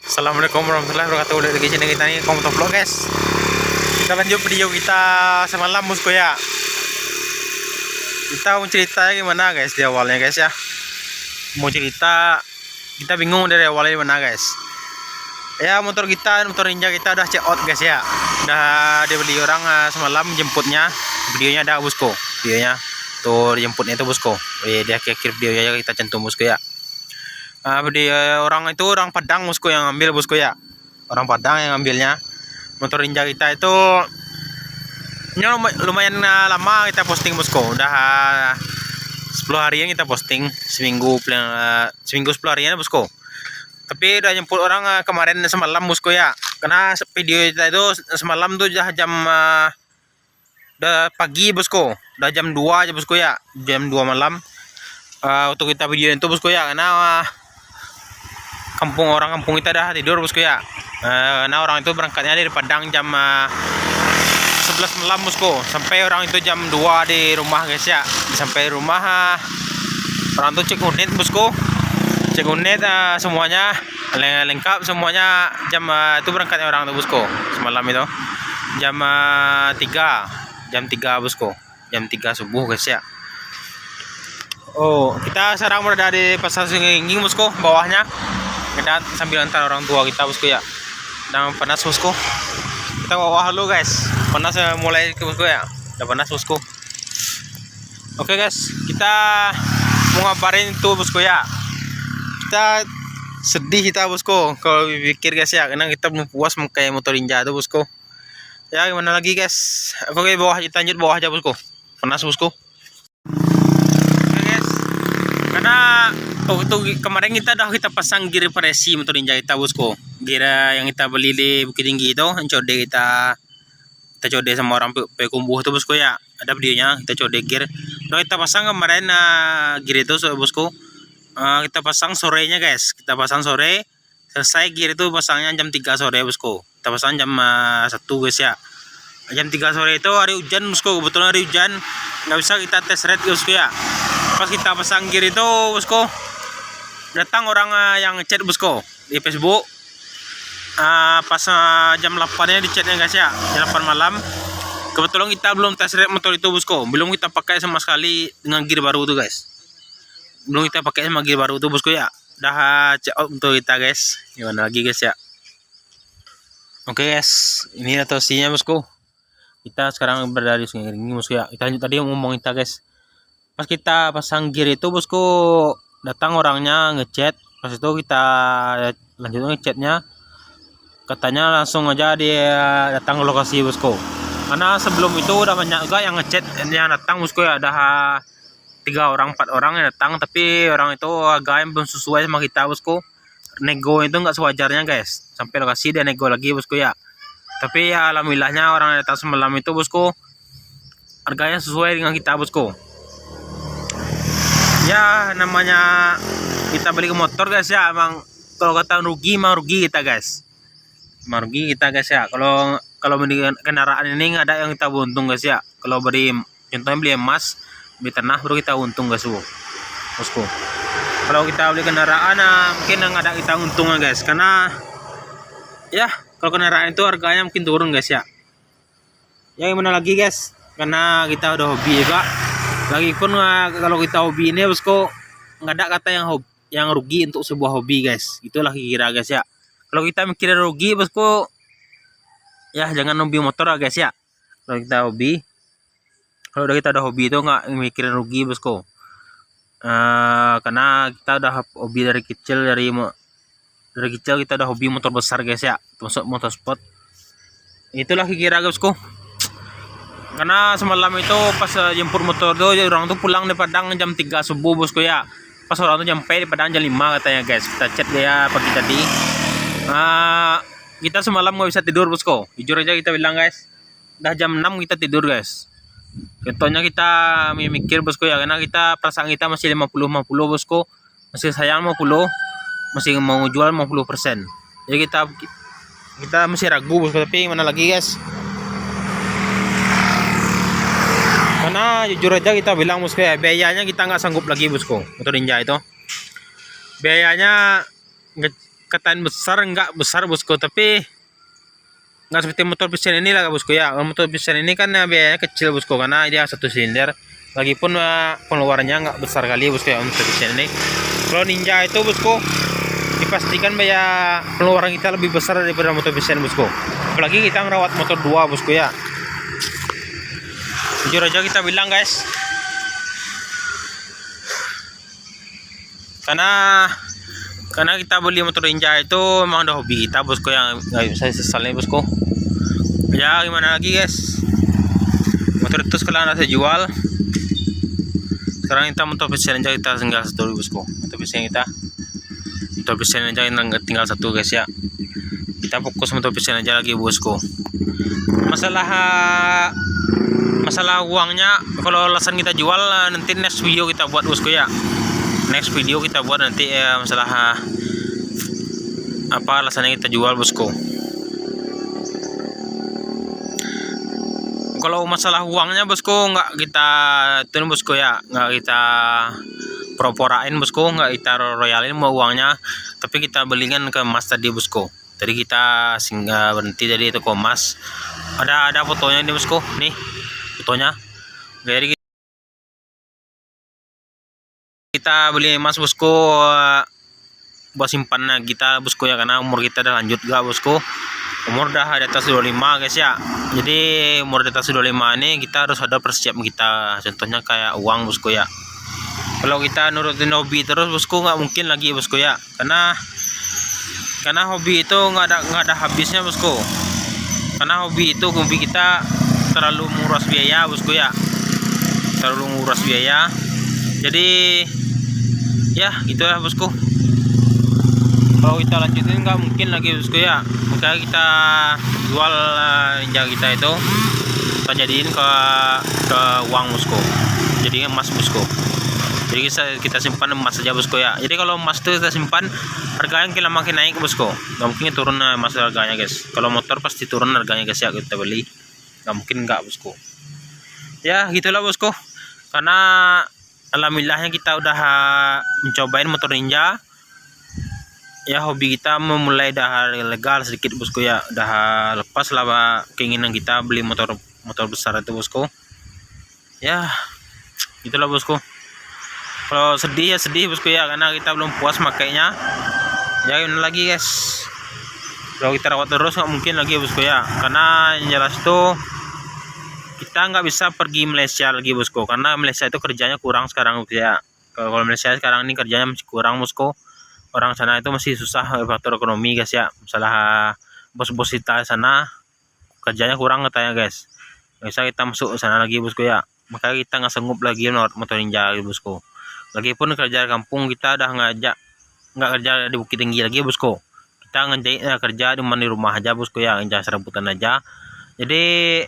Assalamualaikum warahmatullahi wabarakatuh. Udah di sini kita nih Vlog guys. Kita lanjut video kita semalam bosku ya. Kita mau cerita gimana guys di awalnya guys ya. Mau cerita kita bingung dari awalnya gimana guys. Ya motor Ninja kita udah check out guys ya. Udah dibeli orang semalam jemputnya. Videonya ada bosku. Videonya tuh jemputnya itu bosku. Di akhir videonya kita cantum bosku ya. Orang itu orang Padang bosku yang ambil bosku ya. Orang Padang yang ambilnya. Motor Ninja kita itu ini lumayan lama kita posting bosku. Udah 10 harian kita posting, seminggu 10 harian bosku. Tapi udah jemput orang kemarin semalam bosku ya. Karena video kita itu semalam tuh jam udah pagi bosku. Udah jam 2 aja bosku ya. Jam 2 malam. Untuk kita video itu bosku ya, karena orang kampung kita dah tidur bosku ya. Nah orang itu berangkatnya dari Padang jam 11 malam bosku. Sampai orang itu jam 2 di rumah guys ya. Sampai rumah orang itu cek unit bosku. Cek unit semuanya lengkap semuanya. Jam itu berangkatnya orang itu bosku. Semalam itu jam 3 bosku. Jam 3 subuh guys ya. Oh, kita sekarang berada di Pasar Sungai bosku, bawahnya. Kita sambil antar orang tua kita bosku ya. Dan panas bosku. Kita bawah dulu guys. Panas mulai ke bosku ya. Udah panas bosku. Oke guys, kita mau ngabarin itu bosku ya. Kita sedih kita bosku kalau pikir guys ya, karena kita belum puas kayak motor Ninja itu bosku. Ya gimana lagi guys. Oke bawah, kita lanjut bawah aja bosku. Panas bosku. Karena waktu kemarin kita pasang gear presi motor Ninja kita bosku. Gear yang kita beli di Bukit Tinggi itu, kita code sama orang pekumbuh itu bosku ya. Ada videonya, kita code gear. Nah, kita pasang kemarin gear itu bosku. Kita pasang sorenya guys. Kita pasang sore. Selesai gear itu pasangnya jam 3 sore bosku. Kita pasang jam 1 guys ya. Jam 3 sore itu hari hujan bosku. Kebetulan hari hujan, nggak bisa kita tes ride bosku ya. Pas kita pasang gear itu bosku, datang orang yang ngechat bosku di Facebook. Pas jam 8 di chatnya guys ya, jam 8 malam. Kebetulan kita belum tes ride motor itu bosku, belum kita pakai sama sekali dengan gear baru itu guys. Belum kita pakai sama gear baru itu bosku ya. Udah check out untuk kita guys. Gimana lagi guys ya. Oke guys, ini atosinya bosku. Kita sekarang berada di Sungai Ringing bosku ya. Kita lanjut tadi ngomong kita guys. Pas kita pasang gear itu bosku, datang orangnya ngechat. Pas itu kita lanjut ngechatnya, katanya langsung aja dia datang ke lokasi bosku. Karena sebelum itu udah banyak juga yang ngechat yang datang bosku ya. Ada 3 orang 4 orang yang datang, tapi orang itu agak yang belum sesuai sama kita bosku. Nego itu nggak sewajarnya guys. Sampai lokasi dia nego lagi bosku ya. Tapi ya alhamdulillahnya orang yang datang semalam itu bosku, harganya sesuai dengan kita bosku. Ya namanya kita beli ke motor guys ya, emang kalau kata rugi emang rugi kita guys. Emang rugi kita guys ya. Kalau beli kendaraan ini nggak ada yang kita untung guys ya. Kalau beli contohnya beli emas, beli tanah baru kita untung guys bosku. Kalau kita beli kendaraan mungkin nggak ada kita untung guys, karena ya kalau kendaraan itu harganya mungkin turun guys ya. Ya gimana lagi guys, karena kita udah hobi juga. Lagi pun kalau kita hobi ini bosku, nggak ada kata yang rugi untuk sebuah hobi guys. Itulah kira guys ya. Kalau kita mikir rugi bosku, ya jangan hobi motor lah guys ya. Kalau kita hobi, kalau kita udah hobi itu nggak mikirin rugi bosku. Karena kita udah hobi dari kecil, kita udah hobi motor besar guys ya, termasuk motor sport. Itulah kira bosku. Karena semalam itu pas jemput motor tuh orang tuh pulang di Padang jam 3 subuh bosku ya. Pas orang tuh nyampe di Padang jam 5 katanya guys. Kita chat dia pagi tadi. Kita semalam nggak bisa tidur bosku. Jujur aja kita bilang guys. Udah jam 6 kita tidur guys. Contohnya kita mikir bosku ya, karena kita perasaan kita masih 50-50 bosku. Masih sayang 50, masih mau jual 50%. Jadi kita masih ragu bosku, tapi mana lagi guys. Karena jujur aja kita bilang bosku ya, biayanya kita nggak sanggup lagi bosku motor Ninja itu. Biayanya katain besar enggak besar bosku, tapi nggak seperti motor pisian ini lah bosku ya. Motor pisian ini kan biayanya kecil bosku, karena dia satu silinder. Lagipun pengeluarannya nggak besar kali bosku ya motor pisian ini. Kalau Ninja itu bosku dipastikan biaya pengeluaran kita lebih besar daripada motor pisian bosku. Apalagi kita ngerawat motor 2 bosku ya. Jujur aja kita bilang guys, karena kita beli motor Ninja itu memang udah hobi kita bosku, yang nggak bisa sesalnya bosku. Ya gimana lagi guys, motor itu sekarang ada jual. Sekarang kita motor pisian aja kita tinggal satu bosku. Motor pisian aja tinggal satu guys ya. Kita fokus motor pisian aja lagi bosku. Masalah uangnya, kalau alasan kita jual nanti next video kita buat bosku ya. Next video kita buat nanti masalah apa alasannya kita jual bosku. Kalau masalah uangnya bosku nggak kita turun bosku ya, nggak kita proporain bosku, nggak kita royalin mau uangnya, tapi kita belikan ke emas tadi bosku. Tadi kita singgah berhenti tadi itu ke emas. Ada fotonya nih bosku, nih fotonya. Jadi kita beli emas bosku buat simpan kita bosku ya, karena umur kita udah lanjut gak bosku. Umur udah di atas 25 guys ya. Jadi umur di atas 25 ini kita harus ada persiapan kita. Contohnya kayak uang bosku ya. Kalau kita nurutin hobi terus bosku nggak mungkin lagi bosku ya. Karena hobi itu nggak ada habisnya bosku. Karena hobi kita terlalu menguras biaya bosku ya. Terlalu menguras biaya. Jadi ya gitulah bosku. Kalau kita lanjutin nggak mungkin lagi bosku ya. Makanya kita jual Ninja kita itu, kita jadiin ke uang bosku, jadi emas bosku. Jadi kita simpan emas saja bosku ya. Jadi kalau emas itu kita simpan, harganya makin naik bosku. Nggak mungkin turun emas harganya guys. Kalau motor pasti turun harganya guys ya, kita beli nggak mungkin nggak bosku. Ya gitulah bosku. Karena alhamdulillahnya kita udah mencobain motor Ninja. Ya hobi kita memulai dah legal sedikit bosku ya, dah lepas lah keinginan kita beli motor besar itu bosku. Ya itulah bosku. Kalau sedih ya sedih bosku ya, karena kita belum puas makainya. Ya ini lagi guys, kalau kita rawat terus nggak mungkin lagi bosku ya, karena yang jelas itu kita nggak bisa pergi Malaysia lagi bosku, karena Malaysia itu kerjanya kurang sekarang bosku ya. Kalau Malaysia sekarang ini kerjanya masih kurang bosku. Orang sana itu masih susah faktor ekonomi guys ya. Masalah bos-bos kita sana kerjanya kurang katanya guys. Nggak bisa kita masuk sana lagi bosku ya. Makanya kita nggak sanggup lagi motor Ninja bosku. Lagipun kerja kampung kita udah nggak kerja di Bukit Tinggi lagi bosku. Kita ngejahit kerja di rumah aja bosku ya, ngejahit serabutan aja. Jadi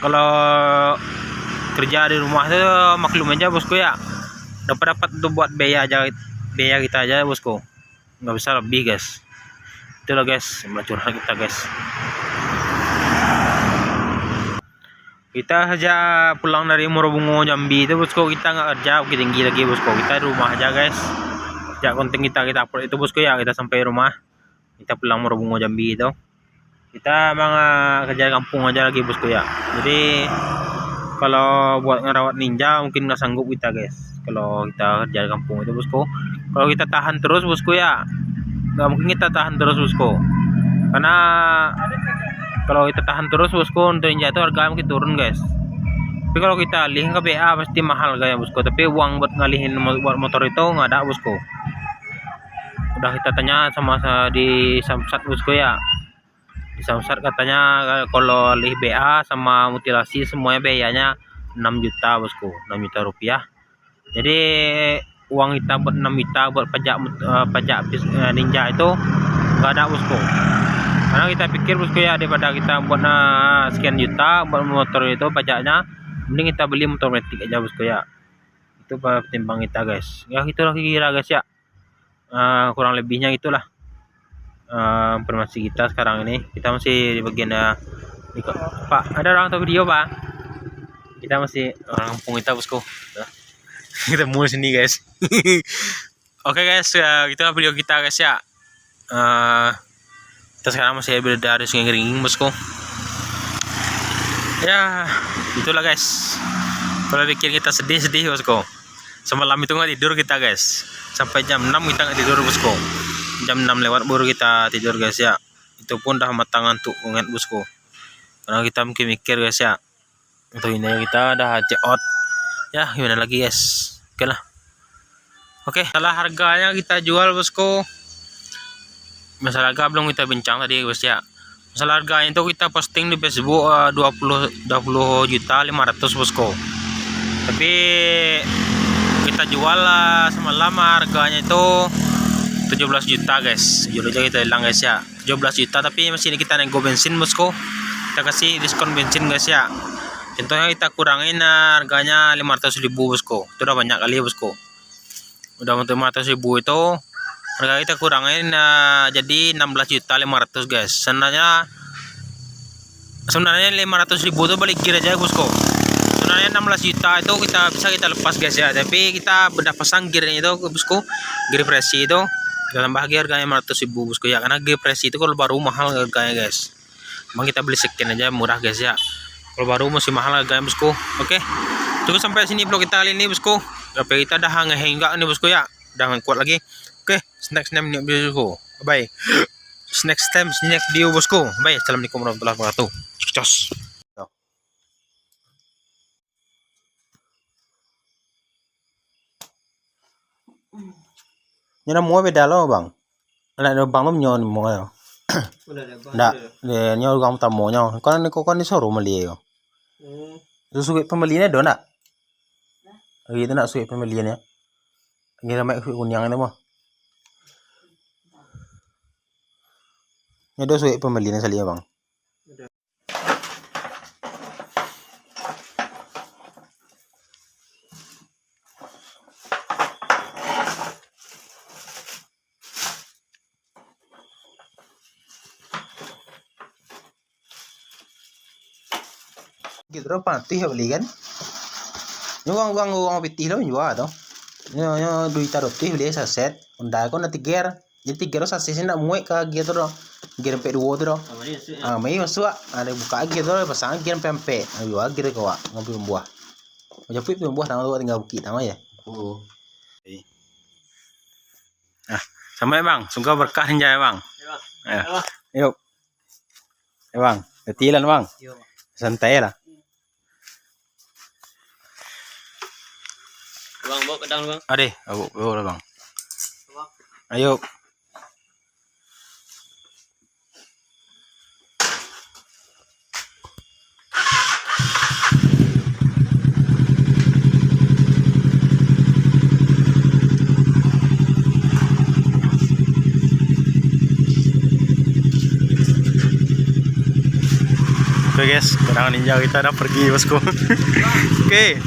kalau kerja di rumah itu maklum aja bosku ya. Dapat tuh buat biaya kita aja bosku, nggak bisa lebih guys. Itulah guys curhat kita guys. Kita saja pulang dari Morobungo Jambi itu bosku, kita nggak kerja Bukit Tinggi lagi bosku, kita di rumah aja guys. Kerja konten kita upload itu bosku ya. Kita sampai rumah, kita pulang Morobungo Jambi itu, kita emang kerja kampung aja lagi bosku ya. Jadi kalau buat ngerawat Ninja mungkin nggak sanggup kita guys. Kalau kita kerja di kampung itu bosku, kalau kita tahan terus bosku ya, nggak mungkin kita tahan terus bosku. Karena kalau kita tahan terus bosku, untuk Ninja itu harga mungkin turun guys. Tapi kalau kita alihin ke BA pasti mahal kayak bosku. Tapi uang buat ngalihin buat motor itu nggak ada bosku. Udah kita tanya sama di Samsat bosku ya. Di Samsat katanya kalau alih BA sama mutilasi semuanya biayanya 6 juta bosku, 6 juta rupiah. Jadi uang kita buat 6 juta buat pajak Ninja itu nggak ada bosku. Karena kita pikir bosku ya, daripada kita buat sekian juta buat motor itu pajaknya, mending kita beli motor metik aja bosku ya. Itu pertimbang kita guys. Ya itulah kira guys ya. Kurang lebihnya itulah informasi kita sekarang ini. Kita masih di bagian Pak, ada orang tahu video Pak? Kita masih orang kampung kita bosku. Kita mulai sini guys. Oke guys, itulah video kita guys ya. Kita sekarang masih berada di Sungai Keringing bosku. Ya itulah guys, kalau bikin kita sedih-sedih bosku. Semalam itu nggak tidur kita guys, sampai jam 6 kita nggak tidur bosku. Jam 6 lewat baru kita tidur guys ya. Itu pun dah matang ngantuk banget bosku, karena kita mungkin mikir guys ya, untuk ini kita dah check out ya, gimana lagi guys. Oke lah, oke. Salah harganya kita jual bosku. Masalah harga belum kita bincang tadi guys ya. Masalah harganya itu kita posting di Facebook 20 juta 500 bosku. Tapi kita jual semalam harganya itu 17 juta guys. Jual aja kita hilang guys ya. 17 juta, tapi masih ini kita nego bensin bosku. Kita kasih diskon bensin guys ya. Contohnya kita kurangin harganya 500.000 bosku. Itu udah banyak kali bosku. Udah untuk 500.000 itu harga kita kurangin jadi 16.500.000 guys. Sebenarnya 500.000 itu balik gear aja bosku. Sebenarnya 16 juta itu bisa kita lepas guys ya, tapi kita udah pasang gearnya itu bosku, gear presi itu kita tambah lagi harganya 500.000 bosku ya, karena gear presi itu kalau baru mahal harganya guys. Emang kita beli sekian aja murah guys ya, kalau baru masih mahal harganya bosku. Oke, cukup sampai sini vlog kita kali ini bosku. Tapi kita dah ngehengak nih bosku ya, udah kuat lagi. Oke, next time video bosku. Bye. Next time next video bosku. Bye. Assalamualaikum warahmatullahi wabarakatuh. Cus. Nyana mua beda lo bang. Lại bang lo nyon mua yo. Ndak, nyo gam tamu nyo. Kon ni soru mali yo. Susu pembeliannya do nak? Gitu nak susu pembeliannya. Ngira mek kunyang itu mah. Nyo do susu pembeliannya sali bang. Gitu patih ya beli kan? Uang pitih lo jual tuh. Nyo duit taruh tih beli saset. Unda ko na tiger. Jadi tiger saset sih nak muek ke gitu loh. Gear P2 tuh loh. Mai masuk ada buka gitu loh, pasang gear PMP. Jual gear ko ngopi buah. Aja pui buah tang tinggal bukit tang ya. Oh. Ah, sampai bang, semoga berkah ya bang. Ayo. Yuk. Ya bang, ketilan bang. Santai lah. Bang, bawa ke dalam bang. Ade, bawa bang. Ayo. Oke guys, sekarang ninja kita udah pergi bosku. Oke.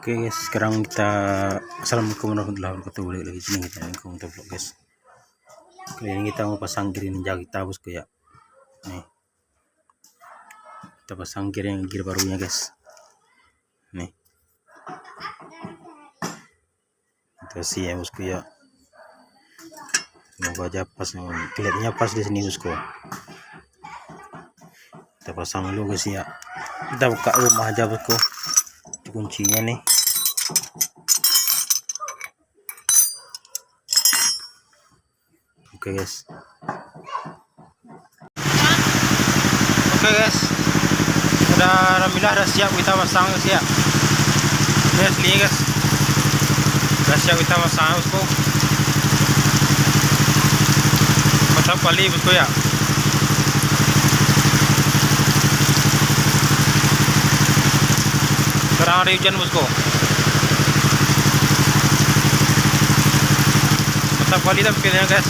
Oke guys, sekarang kita assalamualaikum warahmatullahi wabarakatuh. Balik lagi sini kita untuk vlog guys. Kali ini kita mau pasang gear ninja kita bosku ya. Nih, kita pasang gear barunya guys. Nih, kita sih ya bosku ya. Semoga aja pas, kelihatannya pas di sini bosku. Kita pasang dulu guys ya. Kita buka rumah aja bosku. Kuncinya nih. Oke guys. Alhamdulillah udah siap kita pasang guys ya. Ini asli guys. Udah siap kita pasang bosku. Mantap kali bosku ya. Sekarang hari hujan bosku. Mantap kali tampilnya guys.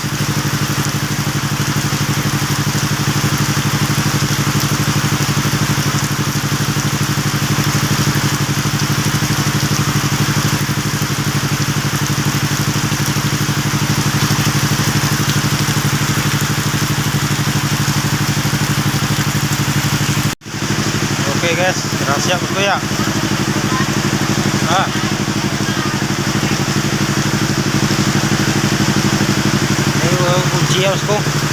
beres, rahasia bosku ya. Ah, ini kunci ya bosku.